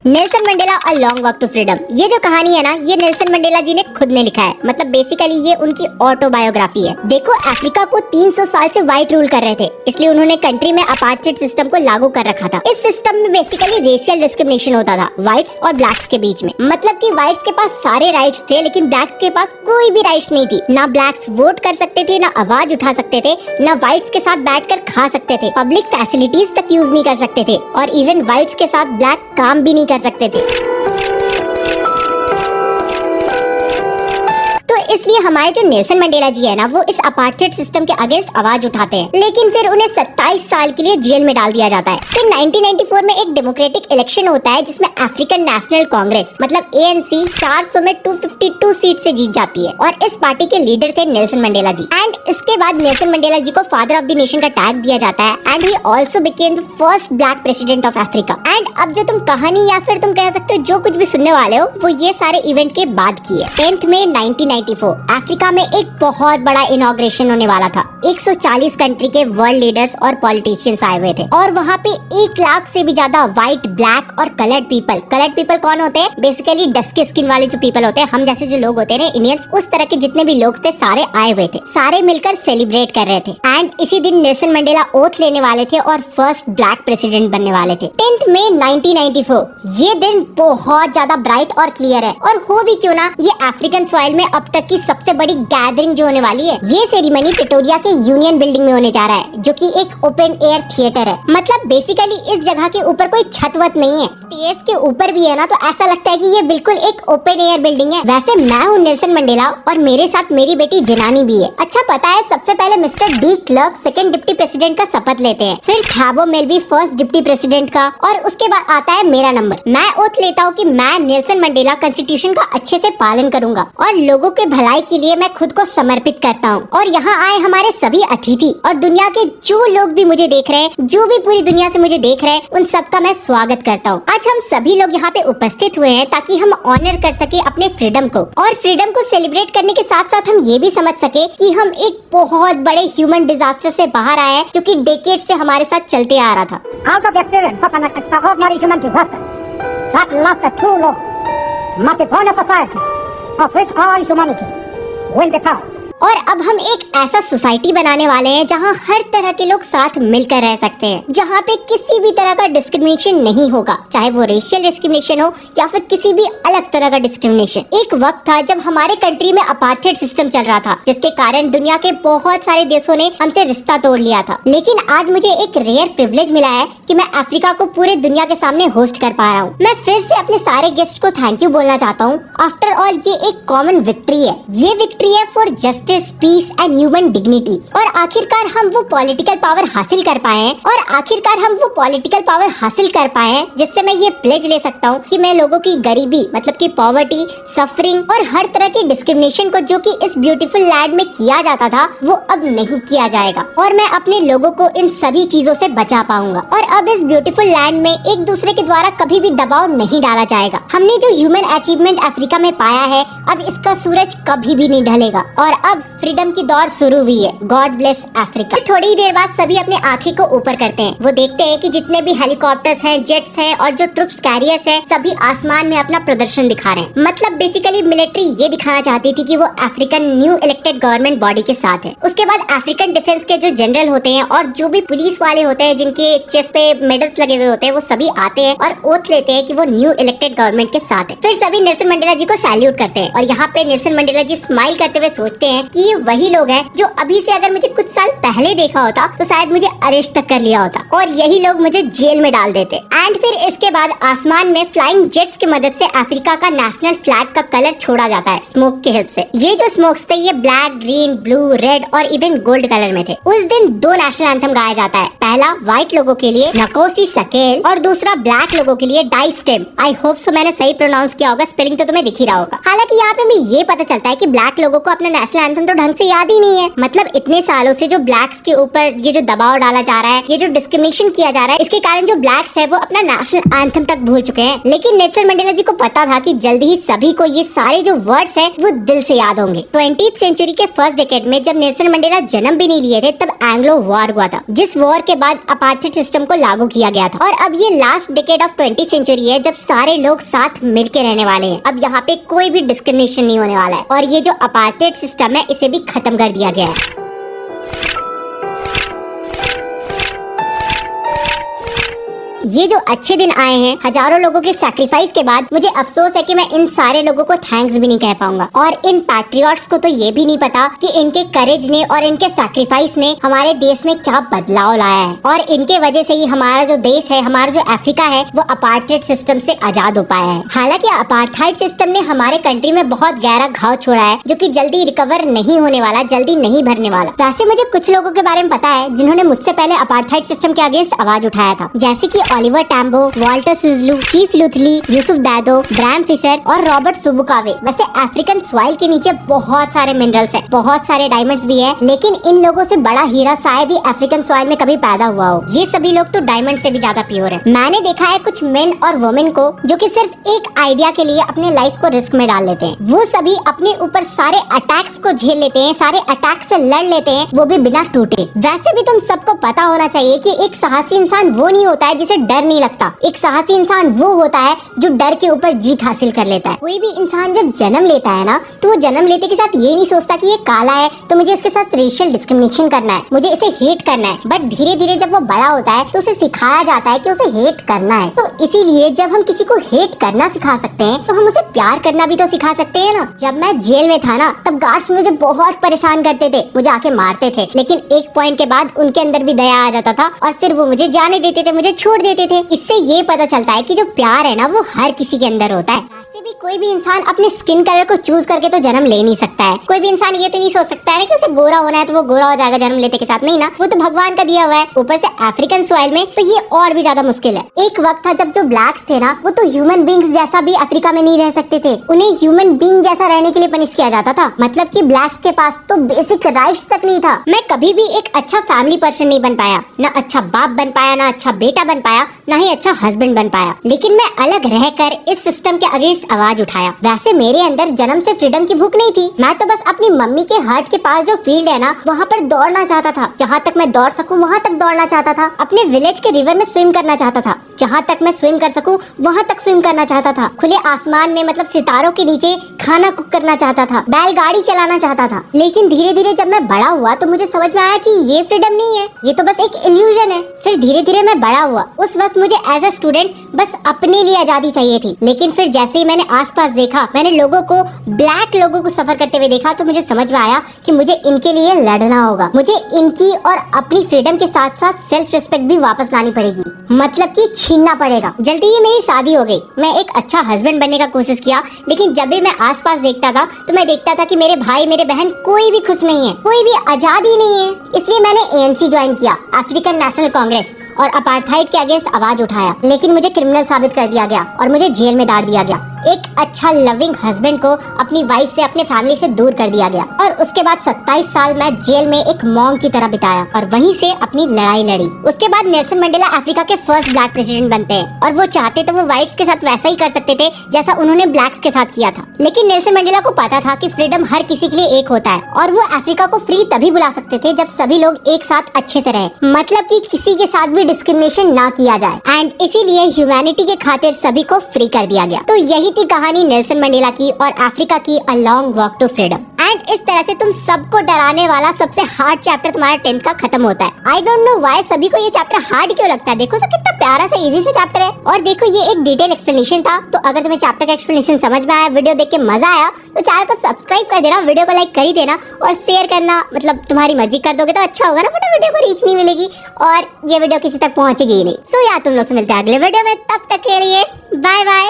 Nelson Mandela a long walk to freedom. ये जो कहानी है ना, ये नेल्सन मंडेला जी ने खुद ने लिखा है। मतलब बेसिकली ये उनकी ऑटोबायोग्राफी है। देखो, अफ्रीका को 300 साल से व्हाइट रूल कर रहे थे, इसलिए उन्होंने कंट्री में अपार्थाइड सिस्टम को लागू कर रखा था। इस सिस्टम में बेसिकली रेशियल डिस्क्रिमिनेशन होता था व्हाइट्स और ब्लैक्स के बीच में। मतलब कि व्हाइट्स के पास सारे राइट्स थे, लेकिन ब्लैक्स के पास कोई भी राइट्स नहीं थी। ना ब्लैक्स वोट कर सकते थे, ना आवाज उठा सकते थे, ना व्हाइट्स के साथ बैठकर खा सकते थे, पब्लिक फैसिलिटीज तक यूज नहीं कर सकते थे, और इवन व्हाइट्स के साथ ब्लैक काम भी नहीं कर सकते थे। इसलिए हमारे जो नेल्सन मंडेला जी है ना, वो इस अपार्थाइड सिस्टम के अगेंस्ट आवाज उठाते हैं, लेकिन फिर उन्हें 27 साल के लिए जेल में डाल दिया जाता है। फिर 1994 में एक डेमोक्रेटिक इलेक्शन होता है, जिसमें अफ्रीकन नेशनल कांग्रेस मतलब ANC 400 में 252 सीट से जीत जाती है, और इस पार्टी के लीडर थे नेल्सन मंडेला जी। एंड इसके बाद नेल्सन मंडेला जी को फादर ऑफ द नेशन का टैग दिया जाता है, and he also became the first black president of Africa. And अब जो तुम कहानी या फिर तुम कह सकते हो जो कुछ भी सुनने वाले हो, वो ये सारे इवेंट के बाद की है। 10 मई 1994 अफ्रीका में एक बहुत बड़ा इनॉग्रेशन होने वाला था। 140 कंट्री के वर्ल्ड लीडर्स और पॉलिटिशियंस आए हुए थे, और वहाँ पे 1 लाख से भी ज्यादा व्हाइट, ब्लैक और कलर्ड पीपल कौन होते हैं? बेसिकली डस्की स्किन वाले जो पीपल होते हैं, हम जैसे जो लोग होते हैं इंडियंस, उस तरह के जितने भी लोग थे सारे आए हुए थे। सारे मिलकर सेलिब्रेट कर रहे थे। एंड इसी दिन नेल्सन मंडेला ओथ लेने वाले थे और फर्स्ट ब्लैक प्रेसिडेंट बनने वाले थे। 10 मई 1994 ये दिन बहुत ज्यादा ब्राइट और क्लियर है, और हो भी क्यों ना, ये अफ्रीकन सॉइल में अब तक की सबसे बड़ी गैदरिंग जो होने वाली है। ये सेरेमनी प्रिटोरिया के यूनियन बिल्डिंग में होने जा रहा है, जो कि एक ओपन एयर थिएटर है। मतलब बेसिकली इस जगह के ऊपर कोई छत वत नहीं है, स्टेयर्स के ऊपर भी है ना, तो ऐसा लगता है कि ये बिल्कुल एक ओपन एयर बिल्डिंग है। वैसे मैं हूँ नेल्सन मंडेला, और मेरे साथ मेरी बेटी जिनानी भी है। अच्छा, पता है सबसे पहले mister de Klerk second deputy president का शपथ लेते हैं, फिर थैबो मेल्बी फर्स्ट डिप्टी प्रेसिडेंट का, और उसके बाद आता है मेरा नंबर। मैं ओथ लेता हूँ कि मैं नेल्सन मंडेला कॉन्स्टिट्यूशन का अच्छे से पालन करूंगा, और लोगों के भलाई के लिए मैं खुद को समर्पित करता हूँ। और यहाँ आए हमारे सभी अतिथि और दुनिया के जो लोग भी मुझे देख रहे हैं, जो भी पूरी दुनिया से मुझे देख रहे हैं, उन सबका मैं स्वागत करता हूँ। आज हम सभी लोग यहाँ पे उपस्थित हुए हैं ताकि हम ऑनर कर सके अपने फ्रीडम को, और फ्रीडम को सेलिब्रेट करने के साथ साथ हम ये भी समझ सके कि हम एक बहुत बड़े ह्यूमन डिजास्टर से बाहर आए हैं, जो कि डेकेड से हमारे साथ चलते आ रहा था। Out of the experience of an extraordinary human disaster that lasted too long, must be born a society of which all humanity will be proud. और अब हम एक ऐसा सोसाइटी बनाने वाले हैं जहाँ हर तरह के लोग साथ मिलकर रह सकते हैं, जहाँ पे किसी भी तरह का डिस्क्रिमिनेशन नहीं होगा, चाहे वो रेशियल डिस्क्रिमिनेशन हो या फिर किसी भी अलग तरह का डिस्क्रिमिनेशन। एक वक्त था जब हमारे कंट्री में अपार्थाइड सिस्टम चल रहा था, जिसके कारण दुनिया के बहुत सारे देशों ने हमसे रिश्ता तोड़ लिया था। लेकिन आज मुझे एक रेयर प्रिविलेज मिला है कि मैं अफ्रीका को पूरे दुनिया के सामने होस्ट कर पा रहा हूँ। मैं फिर से अपने सारे गेस्ट को थैंक यू बोलना चाहता हूँ। आफ्टर ऑल ये एक कॉमन विक्ट्री है। ये विक्ट्री है for justice, peace and human dignity. और आखिरकार हम वो पॉलिटिकल पावर हासिल कर पाए हैं, जिससे मैं ये प्लेज ले सकता हूँ कि मैं लोगों की गरीबी मतलब कि पॉवर्टी, सफरिंग और हर तरह की डिस्क्रिमिनेशन को जो कि इस ब्यूटीफुल लैंड में किया जाता था, वो अब नहीं किया जाएगा, और मैं अपने लोगों को इन सभी चीजों से बचा पाऊंगा। और अब इस ब्यूटीफुल लैंड में एक दूसरे के द्वारा कभी भी दबाव नहीं डाला जाएगा। हमने जो ह्यूमन अचीवमेंट अफ्रीका में पाया है, अब इसका सूरज कभी भी नहीं ढलेगा, और अब फ्रीडम की दौड़ शुरू हुई है। God bless Africa. थोड़ी ही देर बाद सभी अपने आंखें को ऊपर करते हैं। वो देखते हैं कि जितने भी हेलीकॉप्टर्स हैं, जेट्स हैं और जो ट्रुप्स कैरियर्स हैं, सभी आसमान में अपना प्रदर्शन दिखा रहे हैं। मतलब बेसिकली मिलिट्री ये दिखाना चाहती थी कि वो African new elected government body के साथ है। उसके बाद अफ्रीकन डिफेंस के जो जनरल होते हैं और जो भी पुलिस वाले होते हैं, जिनके चेस्ट पे मेडल्स लगे हुए होते हैं, वो सभी आते हैं और ओथ लेते हैं कि वो न्यू इलेक्टेड गवर्नमेंट के साथ है। फिर सभी नेल्सन मंडेला जी को सैल्यूट करते हैं, और यहाँ पे नेल्सन मंडेला जी स्माइल करते हुए सोचते हैं कि ये वही लोग हैं जो अभी से अगर मुझे कुछ साल पहले देखा होता तो शायद मुझे अरेस्ट तक कर लिया होता, और यही लोग मुझे जेल में डाल देते। एंड फिर इसके बाद आसमान में फ्लाइंग जेट्स की मदद से अफ्रीका का नेशनल फ्लैग का कलर छोड़ा जाता है स्मोक के हेल्प से। ये जो स्मोक्स थे, ये ब्लैक, ग्रीन, ब्लू, रेड और इवन गोल्ड कलर में थे। उस दिन 2 नेशनल एंथम गाया जाता है। पहला व्हाइट लोगों के लिए नकोसी सकेल, और दूसरा ब्लैक लोगों के लिए Die Stem. I hope so मैंने सही प्रोनाउंस किया होगा, स्पेलिंग तो तुम्हें दिख ही रहा होगा। हालांकि यहाँ पे हमें ये पता चलता है कि ब्लैक लोगों को अपना नेशनल एंथम एंथम तो ढंग से याद ही नहीं है। मतलब इतने सालों से जो ब्लैक्स के ऊपर ये जो दबाव डाला जा रहा है, ये जो डिस्क्रिमिनेशन किया जा रहा है, इसके कारण जो ब्लैक्स है वो अपना नेशनल एंथम तक भूल चुके हैं। लेकिन नेल्सन मंडेला जी को पता था कि जल्दी ही सभी को ये सारे जो वर्ड्स है वो दिल से याद होंगे। 20th सेंचुरी के फर्स्ट डेकेड में जब नेल्सन मंडेला जन्म भी नहीं लिए थे तब एंग्लो वॉर हुआ था, जिस वॉर के बाद अपार्थाइड सिस्टम को लागू किया गया था। और अब ये last decade of 20th century है जब सारे लोग साथ मिलके रहने वाले हैं। अब यहाँ पे कोई भी डिस्क्रिमिनेशन नहीं होने वाला है और ये जो अपार्थाइड सिस्टम है इसे भी खत्म कर दिया गया है। ये जो अच्छे दिन आए हैं हजारों लोगों के सैक्रिफाइस के बाद, मुझे अफसोस है कि मैं इन सारे लोगों को थैंक्स भी नहीं कह पाऊंगा। और इन पैट्रियट्स को तो ये भी नहीं पता कि इनके करेज ने और इनके सैक्रिफाइस ने हमारे देश में क्या बदलाव लाया है और इनके वजह से ही हमारा जो देश है, हमारा जो अफ्रीका है, वो अपार्थाइड सिस्टम से आजाद हो पाया है। हालांकि अपार्थाइड सिस्टम ने हमारे कंट्री में बहुत गहरा घाव छोड़ा है जो कि जल्दी रिकवर नहीं होने वाला, जल्दी नहीं भरने वाला। वैसे मुझे कुछ लोगों के बारे में पता है जिन्होंने मुझसे पहले अपार्थाइड सिस्टम के अगेंस्ट आवाज उठाया था, जैसे की Oliver Tambo, Walter Sisulu, Chief Luthuli, Yusuf Dadoo, Bram Fischer और रॉबर्ट सुबुकावे। वैसे अफ्रीकन सॉइल के नीचे बहुत सारे मिनरल्स हैं, बहुत सारे डायमंड्स भी है, लेकिन इन लोगों से बड़ा हीरा शायद ही अफ्रीकन सॉइल में कभी पैदा हुआ हो। ये सभी लोग तो डायमंड से भी ज्यादा प्योर है। मैंने देखा है कुछ मेन और वुमेन को जो कि सिर्फ एक आइडिया के लिए अपने लाइफ को रिस्क में डाल लेते हैं। वो सभी अपने ऊपर सारे अटैक्स को झेल लेते हैं, सारे अटैक से लड़ लेते हैं, वो भी बिना टूटे। वैसे भी तुम सबको पता होना चाहिए कि एक साहसी इंसान वो नहीं होता है जिसे डर नहीं लगता। एक साहसी इंसान वो होता है जो डर के ऊपर जीत हासिल कर लेता है। कोई भी इंसान जब जन्म लेता है ना, तो वो जन्म लेते के साथ ये नहीं सोचता कि ये काला है तो मुझे इसके साथ रेशियल डिस्क्रिमिनेशन करना है, मुझे इसे हेट करना है। बट धीरे धीरे जब वो बड़ा होता है तो उसे सिखाया जाता है कि उसे हेट करना है। तो इसीलिए जब हम किसी को हेट करना सिखा सकते हैं तो हम उसे प्यार करना भी तो सिखा सकते हैं ना। जब मैं जेल में था ना, तब गार्ड्स मुझे बहुत परेशान करते थे, मुझे आके मारते थे, लेकिन एक पॉइंट के बाद उनके अंदर भी दया आ जाता था और फिर वो मुझे जाने देते थे, मुझे छोड़ देते थे। इससे ये पता चलता है कि जो प्यार है ना वो हर किसी के अंदर होता है। वैसे भी कोई भी इंसान अपने स्किन कलर को चूज करके तो जन्म ले नहीं सकता है। कोई भी इंसान ये तो नहीं सोच सकता है कि उसे गोरा होना है तो वो गोरा हो जाएगा जन्म लेते के साथ, नहीं ना, वो तो भगवान का दिया हुआ है। ऊपर से अफ्रीकन सॉइल में तो ये और भी ज्यादा मुश्किल है। एक वक्त था जब जो ब्लैक्स थे ना, वो तो ह्यूमन बींग्स जैसा भी अफ्रीका में नहीं रह सकते थे, उन्हें ह्यूमन बींग जैसा रहने के लिए पनिश किया जाता था। मतलब कि ब्लैक्स के पास तो बेसिक राइट्स तक नहीं था। मैं कभी भी एक अच्छा फैमिली पर्सन नहीं बन पाया, ना अच्छा बाप बन पाया, ना अच्छा बेटा बन पाया, ना ही अच्छा हस्बैंड बन पाया। लेकिन मैं अलग रहकर इस सिस्टम के अगेंस्ट आवाज उठाया। वैसे मेरे अंदर जन्म से फ्रीडम की भूख नहीं थी, मैं तो बस अपनी मम्मी के हार्ट के पास जो फील्ड है ना, वहाँ पर दौड़ना चाहता था। जहाँ तक मैं दौड़ सकूँ वहाँ तक दौड़ना चाहता था। अपने विलेज के रिवर में स्विम करना चाहता था, जहाँ तक मैं स्विम कर सकूँ वहाँ तक स्विम करना चाहता था। खुले आसमान में, मतलब सितारों के नीचे खाना कुक करना चाहता था, बैलगाड़ी चलाना चाहता था। लेकिन धीरे धीरे जब मैं बड़ा हुआ तो मुझे समझ में आया कि ये फ्रीडम नहीं है, ये तो बस एक इल्यूजन है। फिर धीरे धीरे मैं बड़ा हुआ। उस वक्त मुझे एज अ स्टूडेंट बस अपने लिए आजादी चाहिए थी। लेकिन फिर जैसे ही मैंने आसपास देखा, मैंने लोगों को, ब्लैक लोगों को सफर करते हुए देखा, तो मुझे समझ में आया कि मुझे इनके लिए लड़ना होगा। मुझे इनकी और अपनी फ्रीडम के साथ साथ सेल्फ रिस्पेक्ट भी वापस लानी पड़ेगी, मतलब कि छीनना पड़ेगा। जल्दी ही मेरी शादी हो गई। मैं एक अच्छा हस्बैंड बनने का कोशिश किया, लेकिन जब भी मैं आसपास देखता था तो मैं देखता था कि मेरे भाई, मेरे बहन कोई भी खुश नहीं है, कोई भी आजादी नहीं है। इसलिए मैंने ANC ज्वाइन किया, अफ्रीकन नेशनल कांग्रेस, और अपार्थाइड के अगेंस्ट आवाज उठाया। लेकिन मुझे क्रिमिनल साबित कर दिया गया और मुझे जेल में डाल दिया गया। एक अच्छा लविंग हस्बैंड को अपनी वाइफ से, अपने फैमिली से दूर कर दिया गया। और उसके बाद 27 साल मैं जेल में एक मॉन्क की तरह बिताया और वहीं से अपनी लड़ाई लड़ी। उसके बाद नेल्सन मंडेला अफ्रीका के फर्स्ट ब्लैक प्रेसिडेंट बनते हैं और वो चाहते तो वो व्हाइट्स के साथ वैसा ही कर सकते थे जैसा उन्होंने ब्लैक्स के साथ किया था। लेकिन नेल्सन मंडेला को पता था कि फ्रीडम हर किसी के लिए एक होता है और वो अफ्रीका को फ्री तभी बुला सकते थे जब सभी लोग एक साथ अच्छे से रहे, मतलब कि किसी के साथ भी डिस्क्रिमिनेशन ना किया जाए। एंड इसीलिए ह्यूमैनिटी के खातिर सभी को फ्री कर दिया गया। तो यही थी कहानी नेल्सन मंडेला की और अफ्रीका की a long walk to freedom. And इस तरह से तुम सबको डराने वाला सबसे हार्ड चैप्टर तुम्हारा 10th का खत्म होता है। आई डोंट नो व्हाई सभी को ये चैप्टर हार्ड क्यों लगता है। देखो तो कितना प्यारा सा इजी सा चैप्टर है। और देखो ये एक डिटेल एक्सप्लेनेशन था। तो अगर तुम्हें चैप्टर का एक्सप्लेनेशन समझ में आया, वीडियो देख के मजा आया, तो चैनल को सब्सक्राइब कर देना, वीडियो को लाइक कर ही देना और शेयर करना, मतलब तुम्हारी मर्जी कर दोगे तो अच्छा होगा ना, वरना वीडियो को रीच नहीं मिलेगी और ये वीडियो किसी तक पहुंचेगी ही नहीं। सो यार तुम लोग से मिलते हैं अगले वीडियो में, तब तक के लिए बाय बाय।